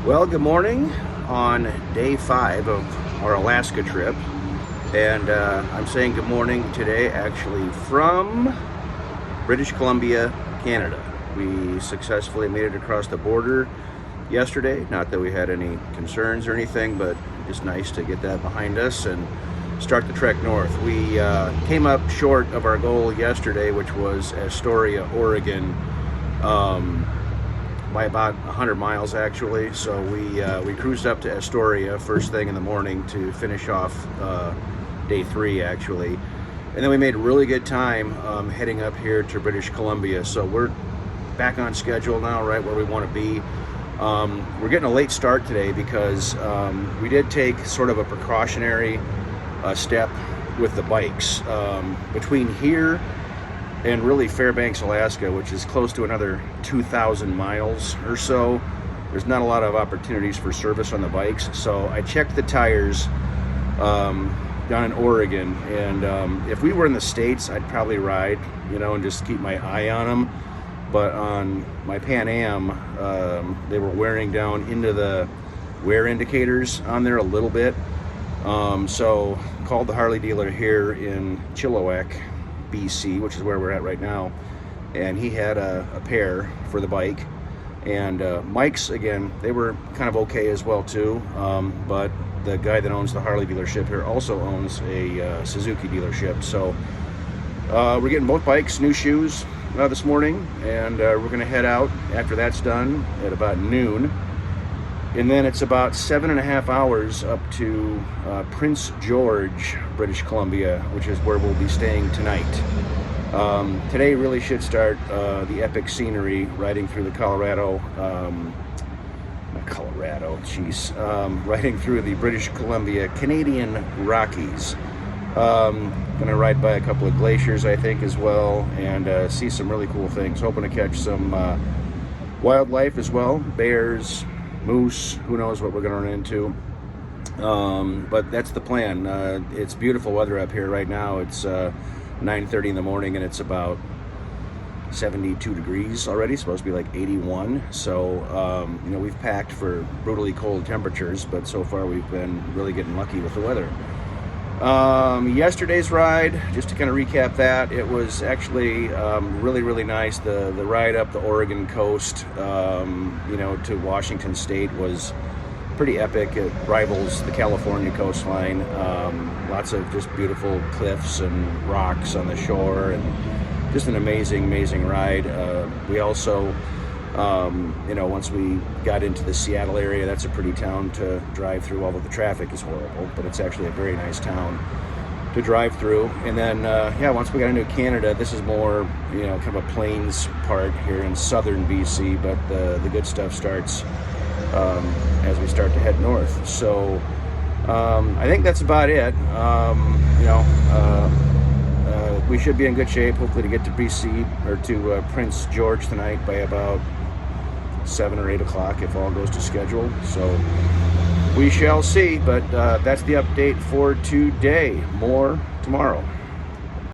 Well, good morning on day 5 of our Alaska trip. And I'm saying good morning today actually from British Columbia, Canada. We successfully made it across the border yesterday. Not that we had any concerns or anything, but it's nice to get that behind us and start the trek north. We came up short of our goal yesterday, which was Astoria, Oregon. By about 100 miles actually. So we cruised up to Astoria first thing in the morning to finish off day 3 actually, and then we made really good time heading up here to British Columbia. So we're back on schedule now, right where we want to be. We're getting a late start today because we did take sort of a precautionary step with the bikes between here and really Fairbanks, Alaska, which is close to another 2,000 miles or so. There's not a lot of opportunities for service on the bikes. So I checked the tires down in Oregon, and if we were in the States, I'd probably ride, and just keep my eye on them. But on my Pan Am, they were wearing down into the wear indicators on there a little bit. So called the Harley dealer here in Chilliwack, BC, which is where we're at right now, and he had a pair for the bike. And Mike's, again, they were kind of okay as well too, but the guy that owns the Harley dealership here also owns a Suzuki dealership. So we're getting both bikes new shoes this morning, and we're going to head out after that's done at about noon. And then it's about 7.5 hours up to Prince George, British Columbia, which is where we'll be staying tonight. Today really should start the epic scenery riding through the riding through the British Columbia Canadian Rockies. Gonna ride by a couple of glaciers, I think, as well, and see some really cool things. Hoping to catch some wildlife as well, bears, moose, who knows what we're going to run into. But that's the plan. It's beautiful weather up here right now. It's 9:30 in the morning, and it's about 72 degrees already. It's supposed to be like 81. So, we've packed for brutally cold temperatures, but so far we've been really getting lucky with the weather. Yesterday's ride, just to kind of recap that, it was actually really, really nice. The ride up the Oregon coast, to Washington State was pretty epic. It rivals the California coastline. Lots of just beautiful cliffs and rocks on the shore, and just an amazing, amazing ride. We also, once we got into the Seattle area, that's a pretty town to drive through, although the traffic is horrible, but it's actually a very nice town to drive through. And then, once we got into Canada, this is more, kind of a plains part here in southern BC, but the good stuff starts as we start to head north. So I think that's about it. We should be in good shape, hopefully, to get to BC or to Prince George tonight by about 7 or 8 o'clock if all goes to schedule. So we shall see, but that's the update for today. More tomorrow.